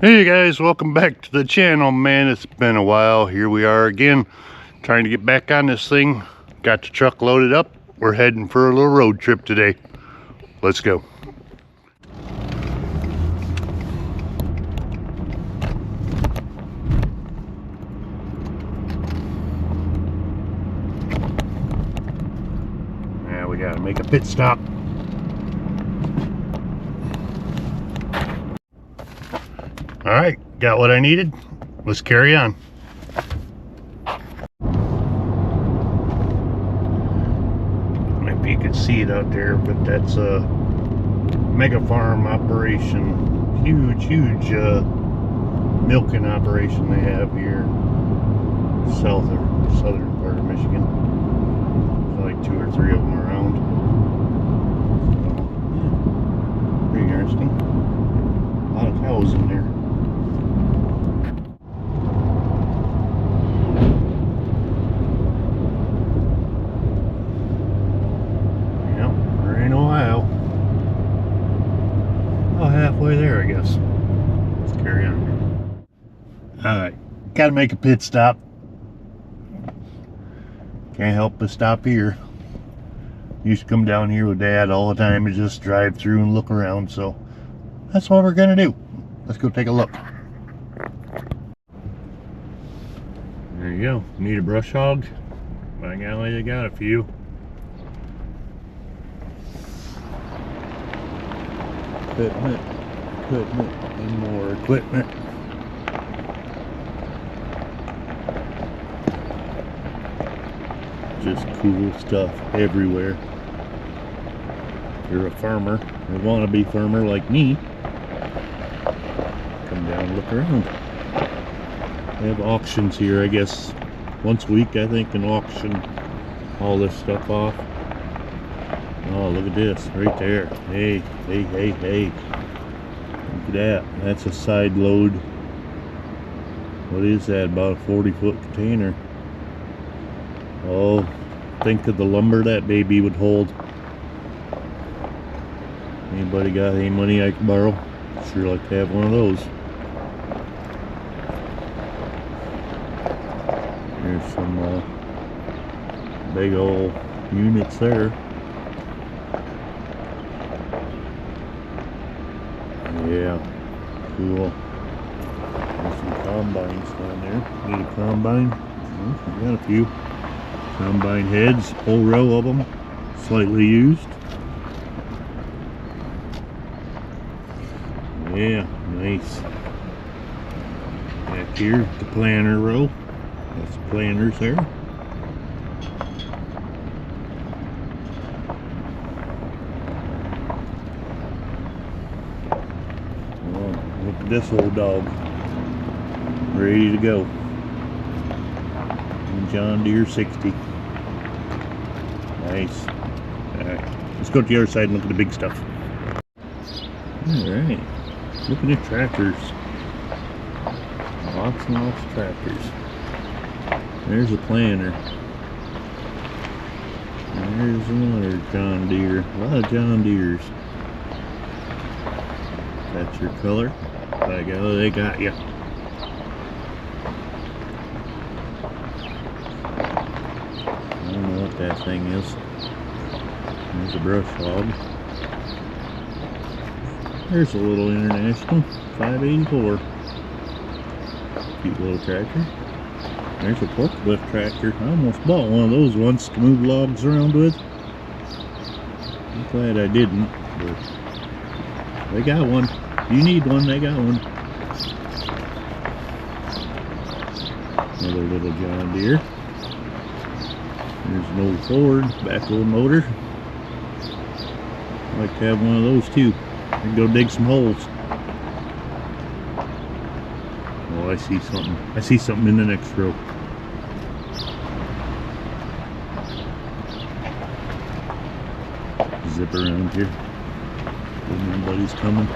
Hey guys, welcome back to the channel. Man, it's been a while. Here we are again, trying to get back on this thing. Got the truck loaded up. We're heading for a little road trip today. Let's go. Yeah, we gotta make a pit stop. All right, got what I needed. Let's carry on. Maybe you can see it out there, but that's a mega farm operation. Huge milking operation they have here. Southern part of Michigan. There's like 2 or 3 of them around. So, yeah, pretty interesting. A lot of cows in there. Halfway there, I guess. Let's carry on. Alright, gotta make a pit stop. Can't help but stop here. Used to come down here with Dad all the time and just drive through and look around, so that's what we're gonna do. Let's go take a look. There you go. Need a brush hog? By golly, you got a few. Equipment, and more equipment. Just cool stuff everywhere. If you're a farmer, or want to be a farmer like me, come down and look around. They have auctions here, I guess, once a week, I think, an auction all this stuff off. Oh, look at this right there. Hey. Look at that. That's a side load. What is that? About a 40-foot container. Oh, think of the lumber that baby would hold. Anybody got any money I can borrow? Sure like to have one of those. There's some big old units there. Yeah, cool. There's some combines down there. Need a combine? Oh, we got a few. Combine heads, whole row of them, slightly used. Yeah, nice. Back here, the planter row. That's the planters there. Look at this old dog, ready to go. John Deere 60. Nice. Alright, let's go to the other side and look at the big stuff. Alright, looking at tractors. Lots and lots of tractors. There's a planter. There's another John Deere. A lot of John Deeres. That's your color. By golly, they got you. I don't know what that thing is. There's a brush hog. There's a little International 584. Cute little tractor. There's a forklift tractor. I almost bought one of those once to move logs around with. I'm glad I didn't, but they got one. You need one, they got one. Another little John Deere. There's an old Ford backhoe motor. I'd like to have one of those too. I'd go dig some holes. Oh, I see something. I see something in the next row. Zip around here. When nobody's coming.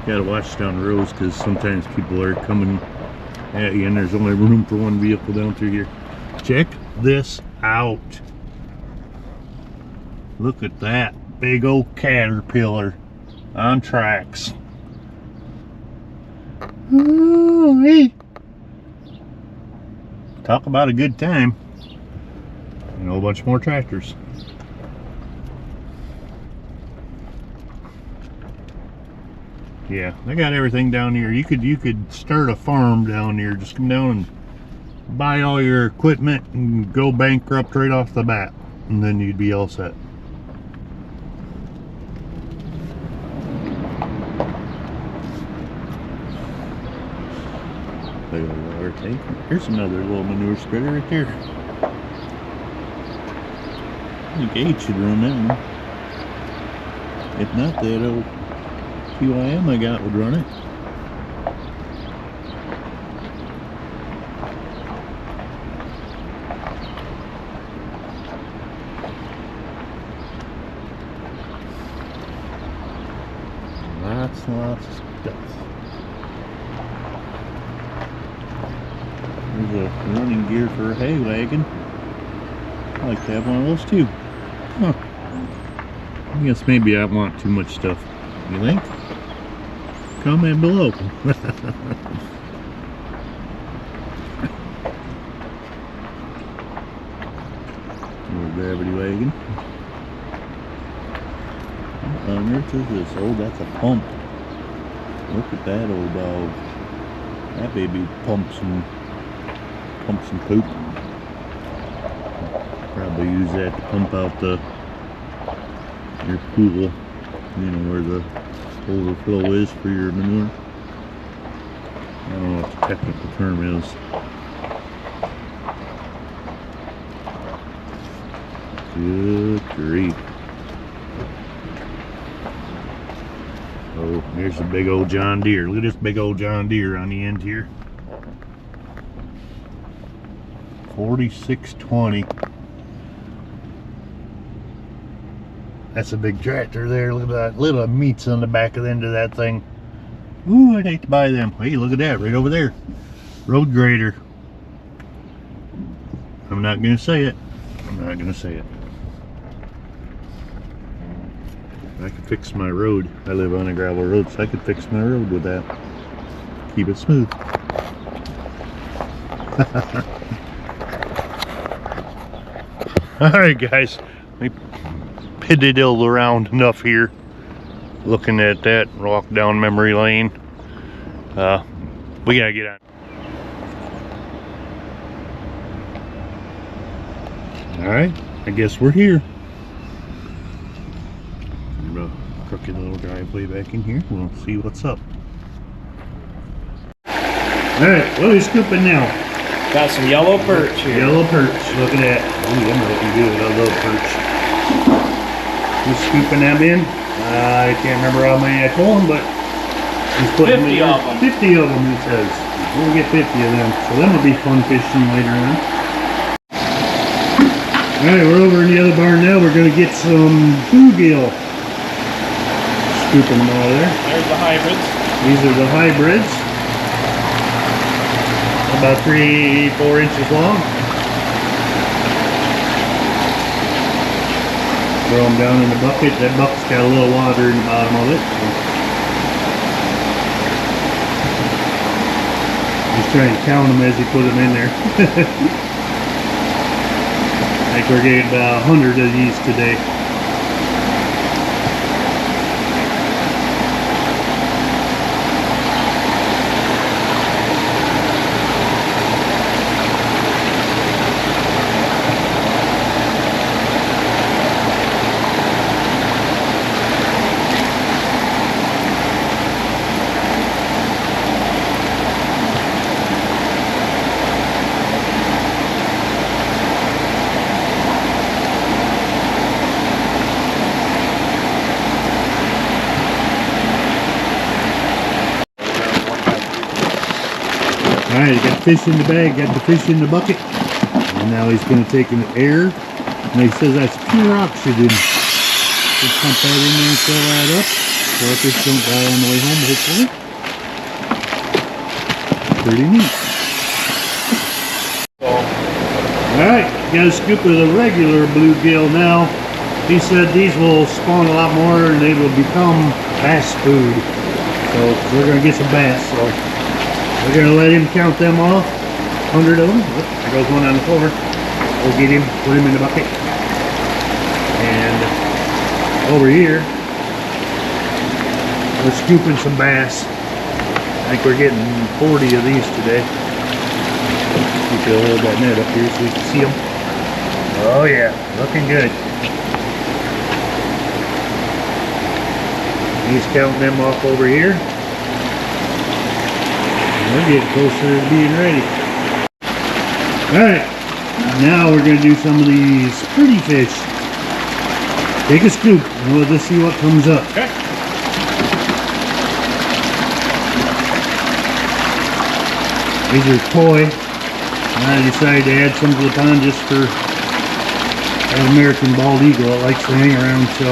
Gotta watch down the roads because sometimes people are coming at you and there's only room for one vehicle down through here. Check this out. Look at that big old Caterpillar on tracks. Ooh, hey. Talk about a good time. And a whole bunch more tractors. Yeah, they got everything down here. You could start a farm down here. Just come down and buy all your equipment and go bankrupt right off the bat, and then you'd be all set. Look at the water tank. Here's another little manure spreader right there. I think Gage should run that one. If not, that old QIM I got would run it. Lots and lots of stuff. There's a running gear for a hay wagon. I like to have one of those too. Huh. I guess maybe I want too much stuff. You think? Comment below. Little gravity wagon. What on earth is this? Oh, that's a pump. Look at that old dog. That baby pumps some poop. Probably use that to pump out your pool, you know, where the overflow is for your manure. I don't know what the technical term is. Good grief. Oh, here's a big old John Deere. Look at this big old John Deere on the end here. 4620. That's a big tractor there. Look at that little meats on the back of the end of that thing. Ooh, I'd hate to buy them. Hey, look at that right over there. Road grader. I'm not going to say it. I'm not going to say it. I could fix my road. I live on a gravel road, so I could fix my road with that. Keep it smooth. Alright guys, we piddled around enough here looking at that, walk down memory lane. We gotta get on. Alright, I guess we're here. Crooked little driveway back in here. We'll see what's up. Alright, what are we scooping now? Got some yellow perch here. Yellow perch, look at that. Ooh, I'm looking good. I love perch. Just scooping them in. I can't remember how many I told him, but he's putting 50 of them. 50 of them, he says. We'll get 50 of them. So them will be fun fishing later on. Alright, we're over in the other barn now. We're going to get some bluegill. Scooping them out of there. There's the hybrids. These are the hybrids. About 3-4 inches long. Throw them down in the bucket. That bucket's got a little water in the bottom of it. Just trying to count them as you put them in there. I think we're getting about 100 of these today. Alright, got the fish in the bag, got the fish in the bucket, and now he's going to take an air, and he says that's pure oxygen. Just pump that in there and fill that up, so our fish don't die on the way home, hopefully. Pretty neat. Alright, got a scoop of the regular bluegill now. He said these will spawn a lot more and they will become bass food. So we're gonna get some bass. So we're gonna let him count them off. 100 of them. Oop, there goes one on the floor. We'll get him, put him in the bucket. And over here, we're scooping some bass. I think we're getting 40 of these today. You can hold that net up here so you can see them. Oh yeah, looking good. He's counting them off over here. And we're getting closer to being ready. Alright, now we're going to do some of these pretty fish. Take a scoop and we'll just see what comes up. Okay. These are toy. And I decided to add some to the pond just for an American bald eagle that likes to hang around, so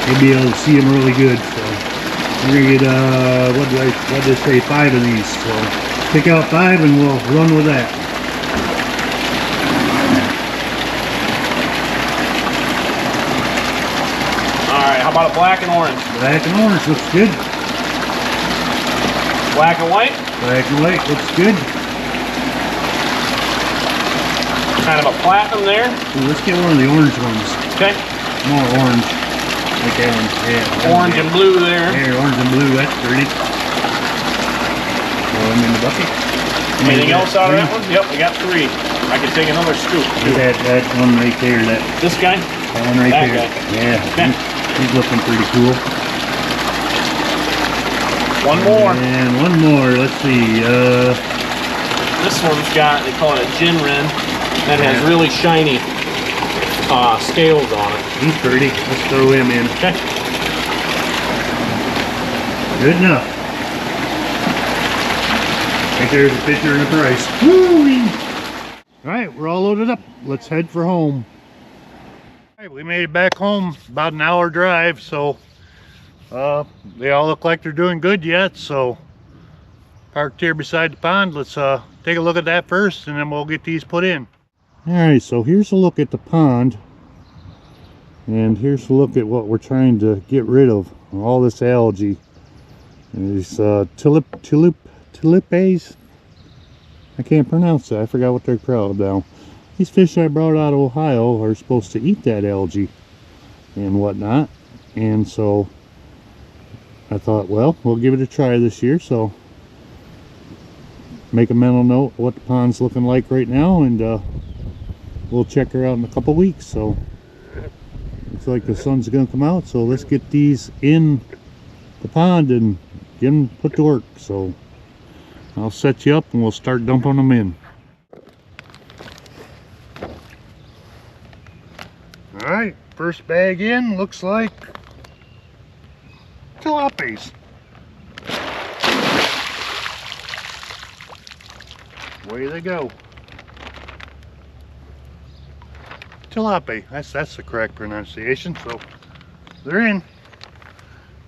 you'll be able to see them really good. So we're gonna get what did I say, 5 of these. So pick out 5 and we'll run with that. Alright, how about a black and orange? Black and orange looks good. Black and white? Black and white looks good. Kind of a platinum there. Ooh, let's get one of the orange ones. Okay. More orange. Like that one. Yeah. Orange and blue there. There, orange and blue. That's pretty. Throw them in the bucket. Anything else out of that one? Yep, we got 3. I can take another scoop. That one right there. This guy? That one right That there. guy. Yeah. Okay. He's looking pretty cool. One more. And one more. Let's see. This one's got, they call it a gin wren. That has really shiny scales on it. He's pretty. Let's throw him in. Okay. Good enough. I think there's a picture and a price. Woo! Alright, we're all loaded up. Let's head for home. Alright, we made it back home. About an hour drive, so they all look like they're doing good yet, so parked here beside the pond. Let's take a look at that first and then we'll get these put in. Alright, so here's a look at the pond, and here's a look at what we're trying to get rid of, all this algae. And these tilipes, I can't pronounce that, I forgot what they're called now. These fish I brought out of Ohio are supposed to eat that algae and whatnot, and so I thought, well, we'll give it a try this year. So make a mental note of what the pond's looking like right now, and we'll check her out in a couple weeks. So looks like the sun's gonna come out, so let's get these in the pond and get them put to work. So I'll set you up and we'll start dumping them in. All right, first bag in, looks like tilapias. Away they go. Tilapia, that's the correct pronunciation. So they're in.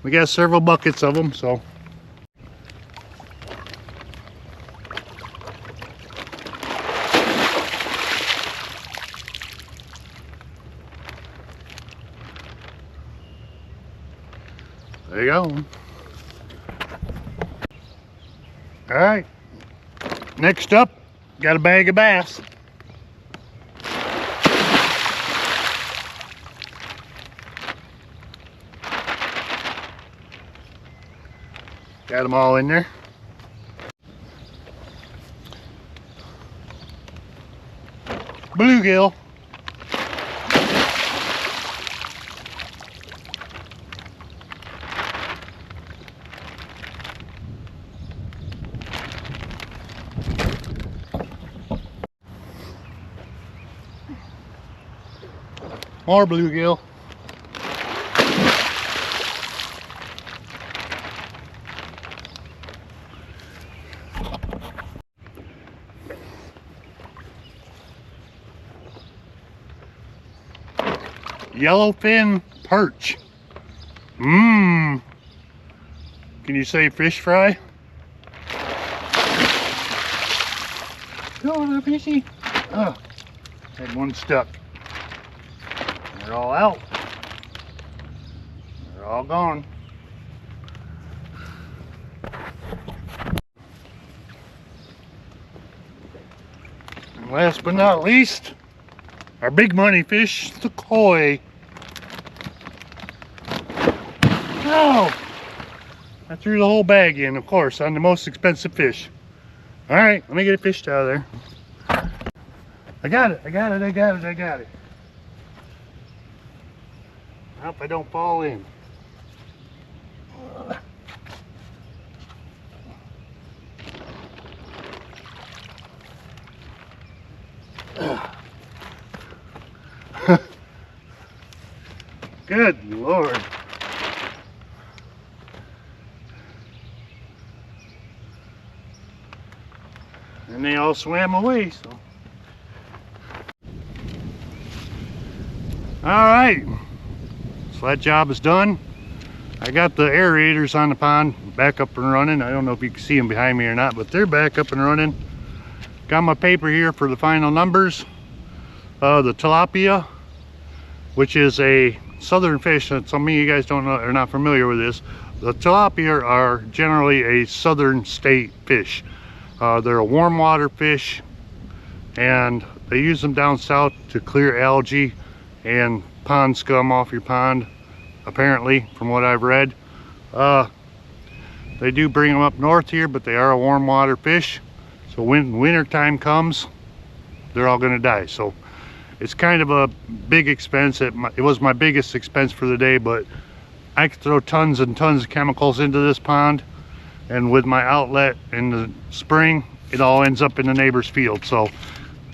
We got several buckets of them, so there you go. All right, next up, got a bag of bass. Got them all in there. Bluegill. More bluegill. Yellowfin perch. Mmm. Can you say fish fry? Go on, fishy. Oh, had one stuck. They're all out. They're all gone. And last but not least, our big money fish, the koi. Oh! I threw the whole bag in, of course, on the most expensive fish. All right, let me get it fished out of there. I got it. I hope I don't fall in. Good Lord. And they all swam away, so. Alright, so that job is done. I got the aerators on the pond back up and running. I don't know if you can see them behind me or not, but they're back up and running. Got my paper here for the final numbers. The tilapia, which is a southern fish, and some of you guys don't know, are not familiar with this. The tilapia are generally a southern state fish. They're a warm water fish, and they use them down south to clear algae and pond scum off your pond, apparently, from what I've read. They do bring them up north here, but they are a warm water fish. So when winter time comes, they're all gonna die. So it's kind of a big expense. It was my biggest expense for the day, but I could throw tons and tons of chemicals into this pond, and with my outlet in the spring, it all ends up in the neighbor's field. So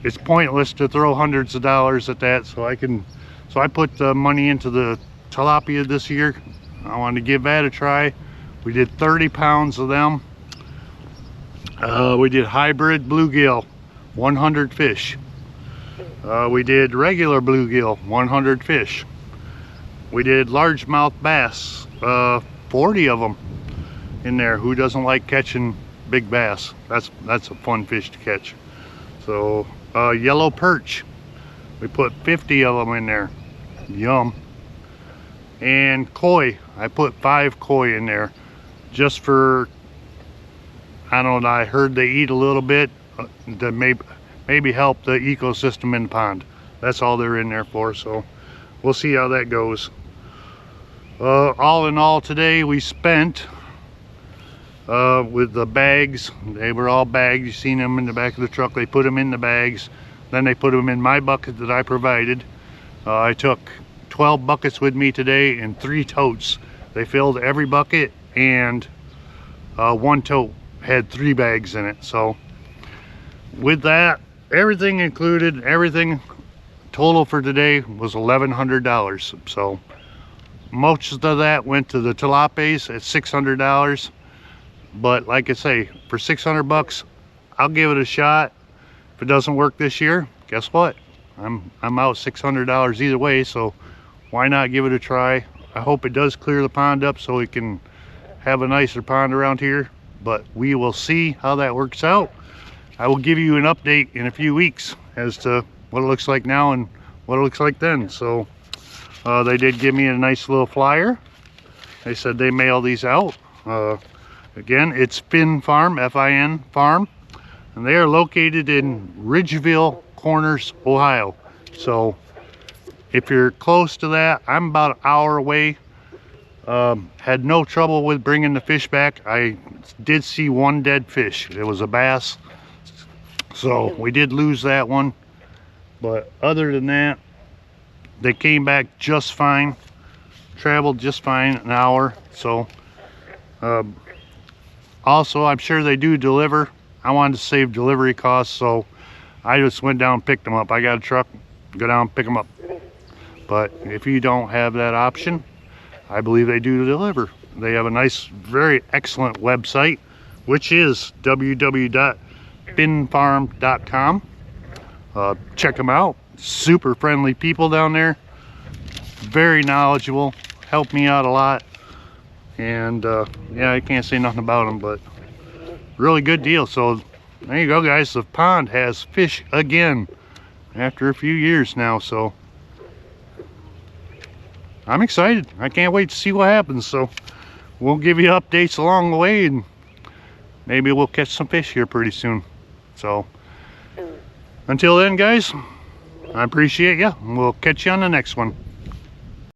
it's pointless to throw hundreds of dollars at that. So I put the money into the tilapia this year. I wanted to give that a try. We did 30 pounds of them. We did hybrid bluegill, 100 fish. We did regular bluegill, 100 fish. We did largemouth bass, 40 of them in there. Who doesn't like catching big bass? That's a fun fish to catch. So yellow perch, we put 50 of them in there. Yum. And koi, I put 5 koi in there, just for, I don't know, I heard they eat a little bit to maybe help the ecosystem in the pond. That's all they're in there for. So we'll see how that goes. All in all, today we spent with the bags, they were all bagged. You've seen them in the back of the truck. They put them in the bags, then they put them in my bucket that I provided. I took 12 buckets with me today and 3 totes. They filled every bucket, and one tote had 3 bags in it. So with that, everything included, everything total for today was $1,100. So most of that went to the tilapias at $600. But like I say, for 600 bucks, I'll give it a shot. If it doesn't work this year, guess what? I'm out $600 either way, so why not give it a try? I hope it does clear the pond up so we can have a nicer pond around here, but we will see how that works out. I will give you an update in a few weeks as to what it looks like now and what it looks like then. So they did give me a nice little flyer. They said they mail these out. Again, it's Finn Farm, F-I-N Farm, and they are located in Ridgeville Corners, Ohio. So if you're close to that, I'm about an hour away. Had no trouble with bringing the fish back. I did see 1 dead fish. It was a bass, so we did lose that one, but other than that, they came back just fine, traveled just fine, an hour. So also, I'm sure they do deliver. I wanted to save delivery costs, so I just went down and picked them up. I got a truck, go down and pick them up. But if you don't have that option, I believe they do deliver. They have a nice, very excellent website, which is www.finnfarm.com. Check them out. Super friendly people down there. Very knowledgeable. Helped me out a lot. And yeah, I can't say nothing about them, but really good deal. So there you go, guys. The pond has fish again after a few years now. So I'm excited. I can't wait to see what happens. So we'll give you updates along the way, and maybe we'll catch some fish here pretty soon. So until then, guys, I appreciate you. We'll catch you on the next one.